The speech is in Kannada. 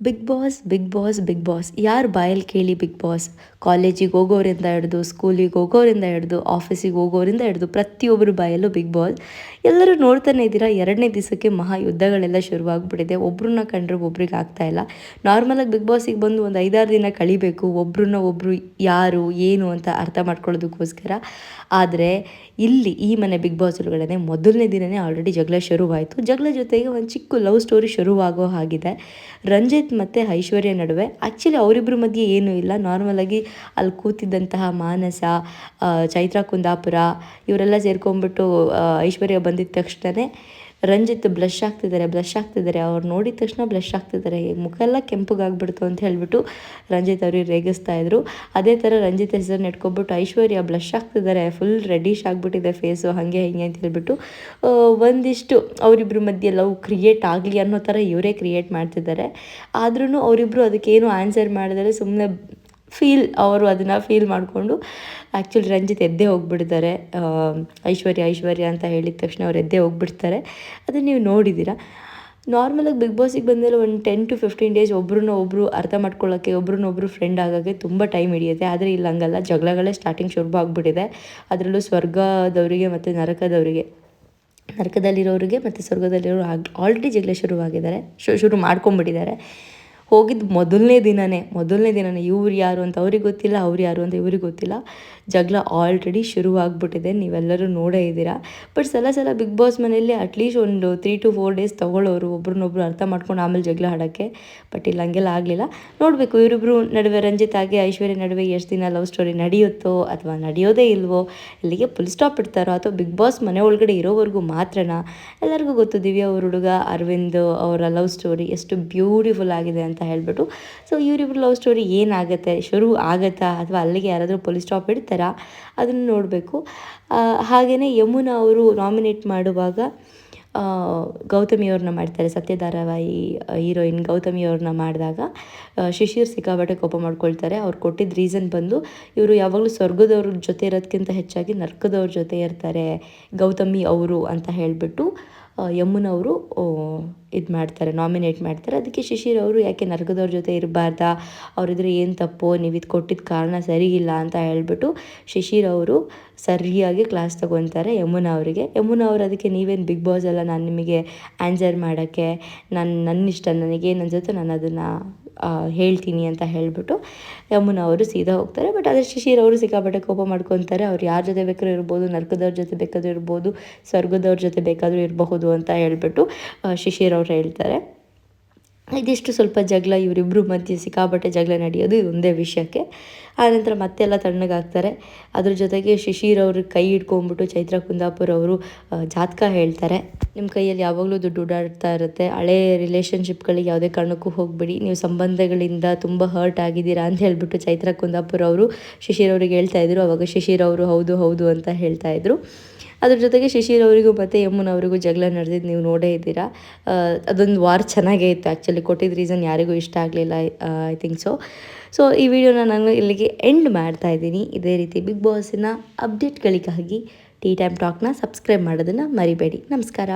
Big boss big boss big boss ಯಾರು ಬಾಯಲ್ಲಿ ಕೇಳಿ ಬಿಗ್ ಬಾಸ್. ಕಾಲೇಜಿಗೆ ಹೋಗೋರಿಂದ ಹಿಡ್ದು, ಸ್ಕೂಲಿಗೆ ಹೋಗೋರಿಂದ ಹಿಡ್ದು, ಆಫೀಸಿಗೆ ಹೋಗೋರಿಂದ ಹಿಡ್ದು ಪ್ರತಿಯೊಬ್ಬರು ಬಾಯಲ್ಲೂ ಬಿಗ್ ಬಾಸ್. ಎಲ್ಲರೂ ನೋಡ್ತಾನೆ ಇದ್ದೀರಾ, 2ನೇ ದಿವಸಕ್ಕೆ ಮಹಾ ಯುದ್ಧಗಳೆಲ್ಲ ಶುರುವಾಗ್ಬಿಟ್ಟಿದೆ. ಒಬ್ರನ್ನ ಕಂಡ್ರೆ ಒಬ್ರಿಗೆ ಆಗ್ತಾಯಿಲ್ಲ. ನಾರ್ಮಲಾಗಿ ಬಿಗ್ ಬಾಸಿಗೆ ಬಂದು ಒಂದು 5-6 ದಿನ ಕಳಿಬೇಕು ಒಬ್ರನ್ನ ಒಬ್ಬರು ಯಾರು ಏನು ಅಂತ ಅರ್ಥ ಮಾಡ್ಕೊಳ್ಳೋದಕ್ಕೋಸ್ಕರ. ಆದರೆ ಇಲ್ಲಿ ಈ ಮನೆ ಬಿಗ್ ಬಾಸ್ ಒಳಗಡೆ ಮೊದಲನೇ ದಿನವೇ ಆಲ್ರೆಡಿ ಜಗಳ ಶುರುವಾಯಿತು. ಜಗಳ ಜೊತೆಗೆ ಒಂದು ಚಿಕ್ಕ ಲವ್ ಸ್ಟೋರಿ ಶುರುವಾಗೋ ಹಾಗಿದೆ ರಂಜಿತ್ ಮತ್ತು ಐಶ್ವರ್ಯ ನಡುವೆ. ಆ್ಯಕ್ಚುಲಿ ಅವರಿಬ್ಬರ ಮಧ್ಯೆ ಏನೂ ಇಲ್ಲ. ನಾರ್ಮಲಾಗಿ ಅಲ್ಲಿ ಕೂತಿದ್ದಂತಹ ಮಾನಸ, ಚೈತ್ರ ಕುಂದಾಪುರ ಇವರೆಲ್ಲ ಸೇರ್ಕೊಂಡ್ಬಿಟ್ಟು ಐಶ್ವರ್ಯ ಬಂದಿದ್ದ ತಕ್ಷಣವೇ ರಂಜಿತ್ ಬ್ಲಷ್ ಆಗ್ತಿದ್ದಾರೆ. ಅವ್ರು ನೋಡಿದ ತಕ್ಷಣ ಬ್ಲಷ್ ಆಗ್ತಿದ್ದಾರೆ, ಮುಖ ಎಲ್ಲ ಕೆಂಪಗಾಗ್ಬಿಡ್ತು ಅಂತ ಹೇಳಿಬಿಟ್ಟು ರಂಜಿತ್ ಅವ್ರಿಗೆ ರೇಗಿಸ್ತಾ ಇದ್ರು. ಅದೇ ಥರ ರಂಜಿತ್ ಹೆಸರನ್ನ ಇಟ್ಕೊಬಿಟ್ಟು ಐಶ್ವರ್ಯ ಬ್ಲಷ್ ಆಗ್ತಿದ್ದಾರೆ, ಫುಲ್ ರೆಡಿಶ್ ಆಗಿಬಿಟ್ಟಿದೆ ಫೇಸು, ಹಾಗೆ ಹೀಗೆ ಅಂತ ಹೇಳ್ಬಿಟ್ಟು ಒಂದಿಷ್ಟು ಅವರಿಬ್ಬರ ಮಧ್ಯೆ ಲವ್ ಕ್ರಿಯೇಟ್ ಆಗಲಿ ಅನ್ನೋ ಥರ ಇವರೇ ಕ್ರಿಯೇಟ್ ಮಾಡ್ತಿದ್ದಾರೆ. ಆದ್ರೂ ಅವರಿಬ್ಬರು ಅದಕ್ಕೇನು ಆನ್ಸರ್ ಮಾಡಿದರೆ ಸುಮ್ಮನೆ ಅವರು ಅದನ್ನು ಫೀಲ್ ಮಾಡಿಕೊಂಡು ಆ್ಯಕ್ಚುಲಿ ರಂಜಿತ್ ಎದ್ದೇ ಹೋಗ್ಬಿಡ್ತಾರೆ. ಐಶ್ವರ್ಯ ಅಂತ ಹೇಳಿದ ತಕ್ಷಣ ಅವ್ರು ಎದ್ದೇ ಹೋಗ್ಬಿಡ್ತಾರೆ. ಅದನ್ನು ನೀವು ನೋಡಿದ್ದೀರಾ. ನಾರ್ಮಲಾಗಿ ಬಿಗ್ ಬಾಸಿಗೆ ಬಂದಮೇಲೆ ಒಂದು 10 to 15 ಡೇಸ್ ಒಬ್ರನ್ನೊಬ್ರು ಅರ್ಥ ಮಾಡ್ಕೊಳ್ಳೋಕ್ಕೆ, ಒಬ್ರನ್ನೊಬ್ರು ಫ್ರೆಂಡ್ ಆಗೋಕ್ಕೆ ತುಂಬ ಟೈಮ್ ಹಿಡಿಯುತ್ತೆ. ಆದರೆ ಇಲ್ಲಿ ಹಂಗಲ್ಲ, ಜಗಳಗಳೇ ಸ್ಟಾರ್ಟಿಂಗ್ ಶುರು ಆಗಿಬಿಟ್ಟಿದೆ. ಅದರಲ್ಲೂ ಸ್ವರ್ಗದವರಿಗೆ ಮತ್ತು ನರಕದಲ್ಲಿರೋರಿಗೆ ಮತ್ತು ಸ್ವರ್ಗದಲ್ಲಿರೋರು ಆಲ್ರೆಡಿ ಜಗಳ ಶುರು ಮಾಡ್ಕೊಂಬಿಟ್ಟಿದ್ದಾರೆ. ಹೋಗಿದ್ದು ಮೊದಲನೇ ದಿನವೇ ಇವ್ರು ಯಾರು ಅಂತ ಅವ್ರಿಗೆ ಗೊತ್ತಿಲ್ಲ, ಅವ್ರು ಯಾರು ಅಂತ ಇವ್ರಿಗೆ ಗೊತ್ತಿಲ್ಲ. ಜಗಳ ಆಲ್ರೆಡಿ ಶುರುವಾಗ್ಬಿಟ್ಟಿದೆ, ನೀವೆಲ್ಲರೂ ನೋಡೇ ಇದ್ದೀರಾ. ಬಟ್ ಸಲ ಬಿಗ್ ಬಾಸ್ ಮನೆಯಲ್ಲಿ ಅಟ್ಲೀಸ್ಟ್ ಒಂದು 3 to 4 ಡೇಸ್ ತೊಗೊಳ್ಳೋರು ಒಬ್ರನ್ನೊಬ್ರು ಅರ್ಥ ಮಾಡ್ಕೊಂಡು ಆಮೇಲೆ ಜಗಳ ಆಡೋಕ್ಕೆ. ಬಟ್ ಇಲ್ಲಿ ಹಂಗೆಲ್ಲ ಆಗಲಿಲ್ಲ. ನೋಡಬೇಕು ಇವರಿಬ್ಬರು ನಡುವೆ, ರಂಜಿತ್ ಹಾಗೆ ಐಶ್ವರ್ಯ ನಡುವೆ ಎಷ್ಟು ದಿನ ಲವ್ ಸ್ಟೋರಿ ನಡೆಯುತ್ತೋ ಅಥವಾ ನಡೆಯೋದೇ ಇಲ್ವೋ, ಇಲ್ಲಿಗೆ ಫುಲ್ ಸ್ಟಾಪ್ ಇಡ್ತಾರೋ ಅಥವಾ ಬಿಗ್ ಬಾಸ್ ಮನೆ ಒಳಗಡೆ ಇರೋವರೆಗೂ ಮಾತ್ರನಾ. ಎಲ್ಲರಿಗೂ ಗೊತ್ತು ದಿವ್ಯಾ ಅವ್ರ ಹುಡುಗ ಅರವಿಂದ್ ಅವರ ಲವ್ ಸ್ಟೋರಿ ಎಷ್ಟು ಬ್ಯೂಟಿಫುಲ್ ಆಗಿದೆ ಅಂತ ಹೇಳ್ಬಿಟ್ಟು. ಸೊ ಇವರಿಬ್ರು ಲವ್ ಸ್ಟೋರಿ ಏನಾಗುತ್ತೆ, ಶುರು ಆಗುತ್ತಾ ಅಥವಾ ಅಲ್ಲಿಗೆ ಯಾರಾದರೂ ಪೊಲೀಸ್ ಸ್ಟಾಪ್ ಇಡ್ತಾರಾ, ಅದನ್ನು ನೋಡಬೇಕು. ಹಾಗೆಯೇ ಯಮುನಾ ಅವರು ನಾಮಿನೇಟ್ ಮಾಡುವಾಗ ಗೌತಮಿ ಅವ್ರನ್ನ ಮಾಡ್ತಾರೆ. ಸತ್ಯ ಧಾರಾವಾಹಿ ಹೀರೋಯಿನ್ ಗೌತಮಿ ಅವ್ರನ್ನ ಮಾಡಿದಾಗ ಶಿಶಿರ್ ಸಿಕ್ಕಾಪಟ್ಟೆ ಕೋಪ ಮಾಡ್ಕೊಳ್ತಾರೆ. ಅವ್ರು ಕೊಟ್ಟಿದ್ದ ರೀಸನ್ ಬಂದು, ಇವರು ಯಾವಾಗಲೂ ಸ್ವರ್ಗದವ್ರ ಜೊತೆ ಇರೋದಕ್ಕಿಂತ ಹೆಚ್ಚಾಗಿ ನರ್ಕದವ್ರ ಜೊತೆ ಇರ್ತಾರೆ ಗೌತಮಿ ಅವರು ಅಂತ ಹೇಳಿಬಿಟ್ಟು ಯಮುನವರು ನಾಮಿನೇಟ್ ಮಾಡ್ತಾರೆ. ಅದಕ್ಕೆ ಶಿಶಿರ್ ಅವರು ಯಾಕೆ ನರ್ಕದವ್ರ ಜೊತೆ ಇರಬಾರ್ದಾ, ಅವರಿದ್ರೆ ಏನು ತಪ್ಪು, ನೀವು ಇದು ಕೊಟ್ಟಿದ್ದ ಕಾರಣ ಸರಿ ಇಲ್ಲ ಅಂತ ಹೇಳ್ಬಿಟ್ಟು ಶಿಶಿರ್ ಅವರು ಸರಿಯಾಗಿ ಕ್ಲಾಸ್ ತೊಗೊತಾರೆ ಯಮುನಾ ಅವರಿಗೆ. ಯಮುನಾ ಅವರು ಅದಕ್ಕೆ ನೀವೇನು ಬಿಗ್ ಬಾಸ್ ಅಲ್ಲ, ನಾನು ನಿಮಗೆ ಆನ್ಸರ್ ಮಾಡೋಕ್ಕೆ, ನನ್ನಿಷ್ಟ, ನನಗೇನು ಅನ್ಸುತ್ತೋ ನಾನು ಅದನ್ನು ಹೇಳ್ತೀನಿ ಅಂತ ಹೇಳಿಬಿಟ್ಟು ಯಮುನಾ ಅವರು ಸೀದಾ ಹೋಗ್ತಾರೆ. ಬಟ್ ಆದರೆ ಶಿಶಿರ್ ಅವರು ಸಿಕ್ಕಾಪಟ್ಟೆ ಕೋಪ ಮಾಡ್ಕೊತಾರೆ. ಅವ್ರು ಯಾರ ಜೊತೆ ಬೇಕಾದ್ರೂ ಇರ್ಬೋದು, ನರ್ಕದವ್ರ ಜೊತೆ ಬೇಕಾದ್ರೂ ಇರ್ಬೋದು, ಸ್ವರ್ಗದವ್ರ ಜೊತೆ ಬೇಕಾದರೂ ಇರಬಹುದು ಅಂತ ಹೇಳ್ಬಿಟ್ಟು ಶಿಶಿರ್ ಅವ್ರು ಹೇಳ್ತಾರೆ. ಇದಿಷ್ಟು ಸ್ವಲ್ಪ ಜಗಳ ಇವರಿಬ್ಬರು ಮಧ್ಯೆ ಸಿಕ್ಕಾಪಟ್ಟೆ ಜಗಳ ನಡೆಯೋದು ಇದೊಂದೇ ವಿಷಯಕ್ಕೆ. ಆನಂತರ ಮತ್ತೆಲ್ಲ ತಣ್ಣಗಾಗ್ತಾರೆ. ಅದ್ರ ಜೊತೆಗೆ ಶಿಶಿರ್ ಅವ್ರ ಕೈ ಹಿಡ್ಕೊಂಬಿಟ್ಟು ಚೈತ್ರ ಕುಂದಾಪುರ್ ಅವರು ಜಾತಕ ಹೇಳ್ತಾರೆ. ನಿಮ್ಮ ಕೈಯಲ್ಲಿ ಯಾವಾಗಲೂ ದುಡ್ಡು ಓಡಾಡ್ತಾ ಇರುತ್ತೆ, ಹಳೇ ರಿಲೇಷನ್ಶಿಪ್ಗಳಿಗೆ ಯಾವುದೇ ಕಾರಣಕ್ಕೂ ಹೋಗಬೇಡಿ, ನೀವು ಸಂಬಂಧಗಳಿಂದ ತುಂಬ ಹರ್ಟ್ ಆಗಿದ್ದೀರಾ ಅಂತ ಹೇಳ್ಬಿಟ್ಟು ಚೈತ್ರ ಕುಂದಾಪುರ್ ಅವರು ಶಿಶಿರ್ ಅವ್ರಿಗೆ ಹೇಳ್ತಾಯಿದ್ರು. ಆವಾಗ ಶಿಶಿರ್ ಅವರು ಹೌದು ಅಂತ ಹೇಳ್ತಾಯಿದ್ರು. ಅದ್ರ ಜೊತೆಗೆ ಶಿಶಿರ್ ಅವರಿಗೂ ಮತ್ತು ಯಮುನಾ ಅವರಿಗೂ ಜಗಳ ನಡೆದಿದ್ದು ನೀವು ನೋಡೇ ಇದ್ದೀರಾ. ಅದೊಂದು ವಾರ ಚೆನ್ನಾಗೇ ಇತ್ತು. ಆ್ಯಕ್ಚುಲಿ ಕೊಟ್ಟಿದ್ದ ರೀಸನ್ ಯಾರಿಗೂ ಇಷ್ಟ ಆಗಲಿಲ್ಲ, ಐ ಥಿಂಕ್ ಸೊ ಈ ವಿಡಿಯೋನ ನಾನು ಇಲ್ಲಿಗೆ ಎಂಡ್ ಮಾಡ್ತಾಯಿದ್ದೀನಿ. ಇದೇ ರೀತಿ ಬಿಗ್ ಬಾಸಿನ ಅಪ್ಡೇಟ್ಗಳಿಗಾಗಿ ಟೀ ಟೈಮ್ ಟಾಕ್ನ ಸಬ್ಸ್ಕ್ರೈಬ್ ಮಾಡೋದನ್ನು ಮರಿಬೇಡಿ. ನಮಸ್ಕಾರ.